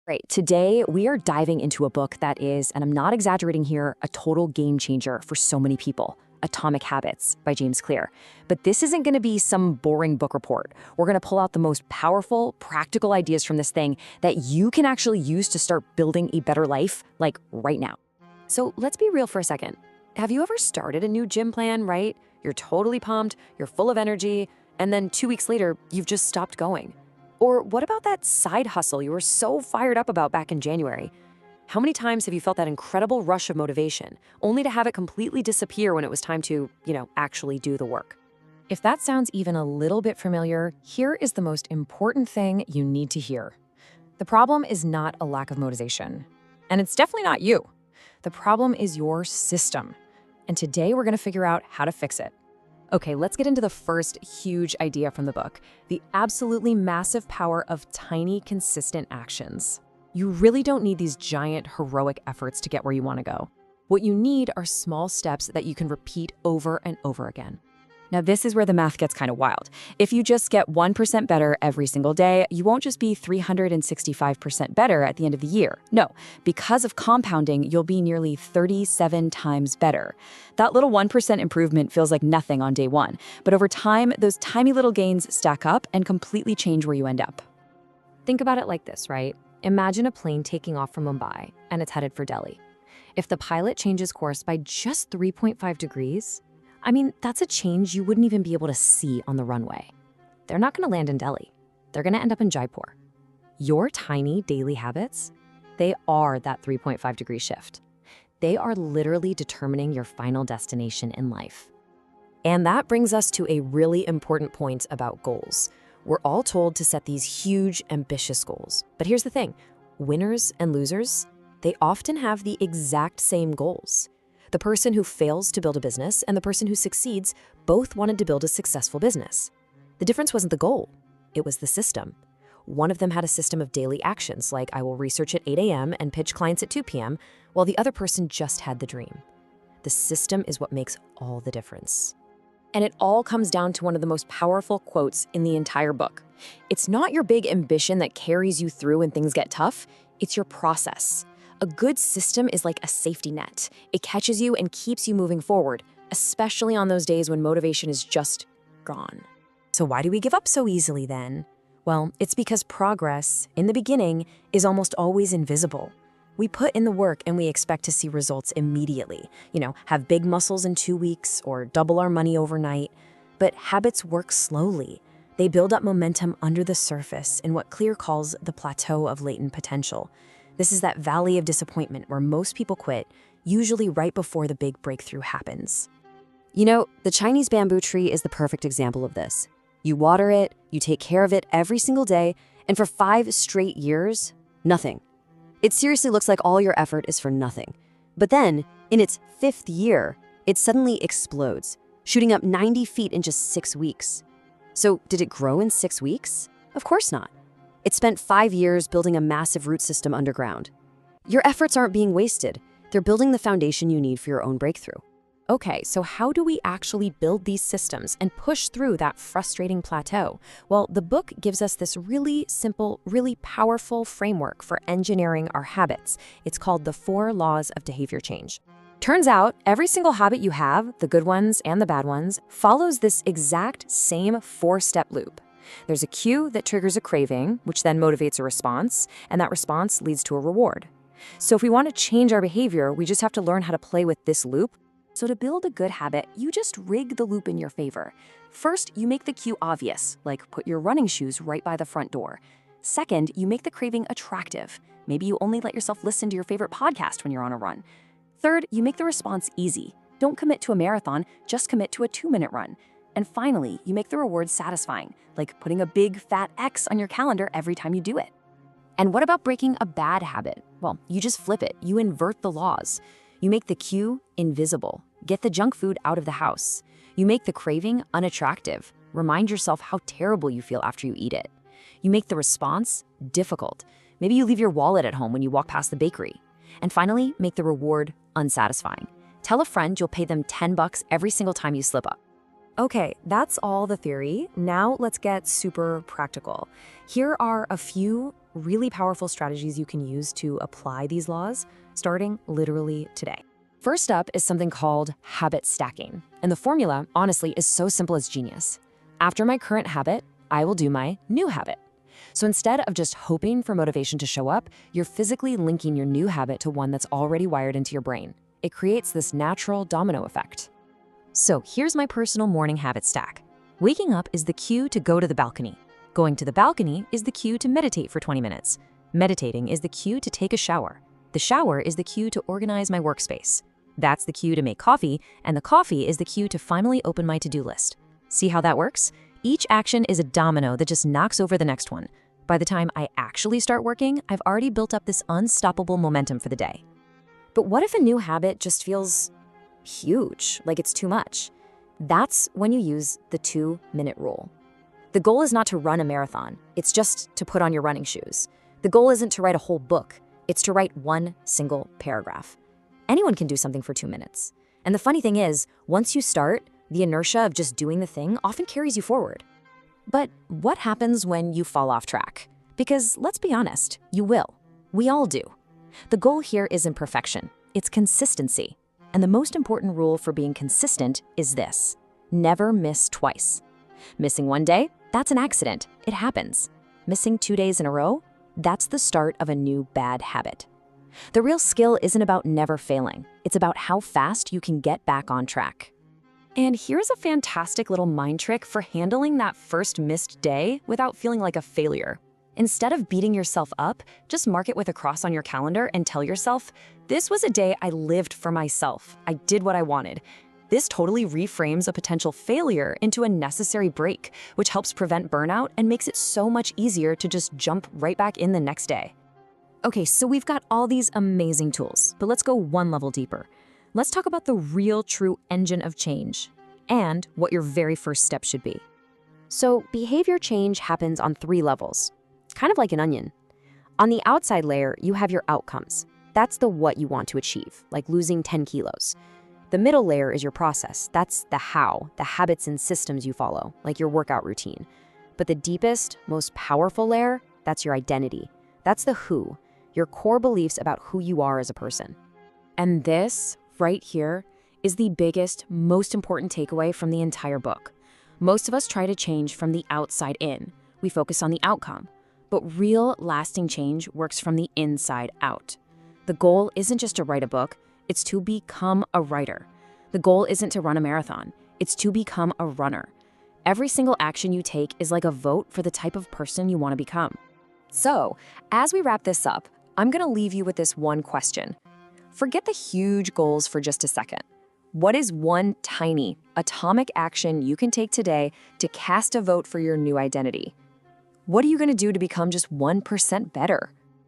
Right. Today, we are diving into a book that is, and I'm not exaggerating here, a total game changer for so many people. Atomic Habits by James Clear. But this isn't going to be some boring book report. We're going to pull out the most powerful, practical ideas from this thing that you can actually use to start building a better life, like right now. So let's be real for a second. Have you ever started a new gym plan, right? You're totally pumped, you're full of energy, and then 2 weeks later, you've just stopped going. Or what about that side hustle you were so fired up about back in January? How many times have you felt that incredible rush of motivation, only to have it completely disappear when it was time to, actually do the work? If that sounds even a little bit familiar, here is the most important thing you need to hear. The problem is not a lack of motivation. And it's definitely not you. The problem is your system. And today we're going to figure out how to fix it. Okay, let's get into the first huge idea from the book, the absolutely massive power of tiny, consistent actions. You really don't need these giant, heroic efforts to get where you want to go. What you need are small steps that you can repeat over and over again. Now, this is where the math gets kind of wild. If you just get 1% better every single day, you won't just be 365% better at the end of the year. No, because of compounding, you'll be nearly 37 times better. That little 1% improvement feels like nothing on day one, but over time, those tiny little gains stack up and completely change where you end up. Think about it like this, right? Imagine a plane taking off from Mumbai, and it's headed for Delhi. If the pilot changes course by just 3.5 degrees, that's a change you wouldn't even be able to see on the runway. They're not going to land in Delhi. They're going to end up in Jaipur. Your tiny daily habits, they are that 3.5 degree shift. They are literally determining your final destination in life. And that brings us to a really important point about goals. We're all told to set these huge, ambitious goals. But here's the thing, winners and losers, they often have the exact same goals. The person who fails to build a business and the person who succeeds both wanted to build a successful business. The difference wasn't the goal, it was the system. One of them had a system of daily actions, like I will research at 8 a.m. and pitch clients at 2 p.m., while the other person just had the dream. The system is what makes all the difference. And it all comes down to one of the most powerful quotes in the entire book. It's not your big ambition that carries you through when things get tough, it's your process. A good system is like a safety net. It catches you and keeps you moving forward, especially on those days when motivation is just gone. So why do we give up so easily then? Well, it's because progress, in the beginning, is almost always invisible. We put in the work and we expect to see results immediately. Have big muscles in 2 weeks or double our money overnight. But habits work slowly. They build up momentum under the surface in what Clear calls the plateau of latent potential. This is that valley of disappointment where most people quit, usually right before the big breakthrough happens. The Chinese bamboo tree is the perfect example of this. You water it, you take care of it every single day, and for 5 straight years, nothing. It seriously looks like all your effort is for nothing. But then, in its 5th year, it suddenly explodes, shooting up 90 feet in just 6 weeks. So, did it grow in 6 weeks? Of course not. It spent 5 years building a massive root system underground. Your efforts aren't being wasted. They're building the foundation you need for your own breakthrough. Okay, so how do we actually build these systems and push through that frustrating plateau? Well, the book gives us this really simple, really powerful framework for engineering our habits. It's called the 4 Laws of Behavior Change. Turns out, every single habit you have, the good ones and the bad ones, follows this exact same 4-step loop. There's a cue that triggers a craving, which then motivates a response, and that response leads to a reward. So if we want to change our behavior, we just have to learn how to play with this loop. So to build a good habit, you just rig the loop in your favor. First, you make the cue obvious, like put your running shoes right by the front door. Second, you make the craving attractive. Maybe you only let yourself listen to your favorite podcast when you're on a run. Third, you make the response easy. Don't commit to a marathon, just commit to a 2-minute run. And finally, you make the reward satisfying, like putting a big fat X on your calendar every time you do it. And what about breaking a bad habit? Well, you just flip it. You invert the laws. You make the cue invisible. Get the junk food out of the house. You make the craving unattractive. Remind yourself how terrible you feel after you eat it. You make the response difficult. Maybe you leave your wallet at home when you walk past the bakery. And finally, make the reward unsatisfying. Tell a friend you'll pay them $10 every single time you slip up. Okay, that's all the theory. Now let's get super practical. Here are a few really powerful strategies you can use to apply these laws, starting literally today. First up is something called habit stacking. And the formula, honestly, is so simple as genius. After my current habit, I will do my new habit. So instead of just hoping for motivation to show up, you're physically linking your new habit to one that's already wired into your brain. It creates this natural domino effect. So here's my personal morning habit stack. Waking up is the cue to go to the balcony. Going to the balcony is the cue to meditate for 20 minutes. Meditating is the cue to take a shower. The shower is the cue to organize my workspace. That's the cue to make coffee, and the coffee is the cue to finally open my to-do list. See how that works? Each action is a domino that just knocks over the next one. By the time I actually start working, I've already built up this unstoppable momentum for the day. But what if a new habit just feels huge, like it's too much? That's when you use the 2-minute rule. The goal is not to run a marathon, it's just to put on your running shoes. The goal isn't to write a whole book, it's to write one single paragraph. Anyone can do something for 2 minutes. And the funny thing is, once you start, the inertia of just doing the thing often carries you forward. But what happens when you fall off track? Because let's be honest, you will. We all do. The goal here isn't perfection, it's consistency. And the most important rule for being consistent is this: never miss twice. Missing one day, that's an accident. It happens. Missing 2 days in a row, that's the start of a new bad habit. The real skill isn't about never failing. It's about how fast you can get back on track. And here's a fantastic little mind trick for handling that first missed day without feeling like a failure. Instead of beating yourself up, just mark it with a cross on your calendar and tell yourself, this was a day I lived for myself. I did what I wanted. This totally reframes a potential failure into a necessary break, which helps prevent burnout and makes it so much easier to just jump right back in the next day. Okay, so we've got all these amazing tools, but let's go one level deeper. Let's talk about the real true engine of change and what your very first step should be. So behavior change happens on 3 levels, kind of like an onion. On the outside layer, you have your outcomes. That's the what you want to achieve, like losing 10 kilos. The middle layer is your process. That's the how, the habits and systems you follow, like your workout routine. But the deepest, most powerful layer, that's your identity. That's the who, your core beliefs about who you are as a person. And this, right here, is the biggest, most important takeaway from the entire book. Most of us try to change from the outside in. We focus on the outcome. But real, lasting change works from the inside out. The goal isn't just to write a book, it's to become a writer. The goal isn't to run a marathon, it's to become a runner. Every single action you take is like a vote for the type of person you want to become. So, as we wrap this up, I'm going to leave you with this one question. Forget the huge goals for just a second. What is one tiny, atomic action you can take today to cast a vote for your new identity? What are you going to do to become just 1% better?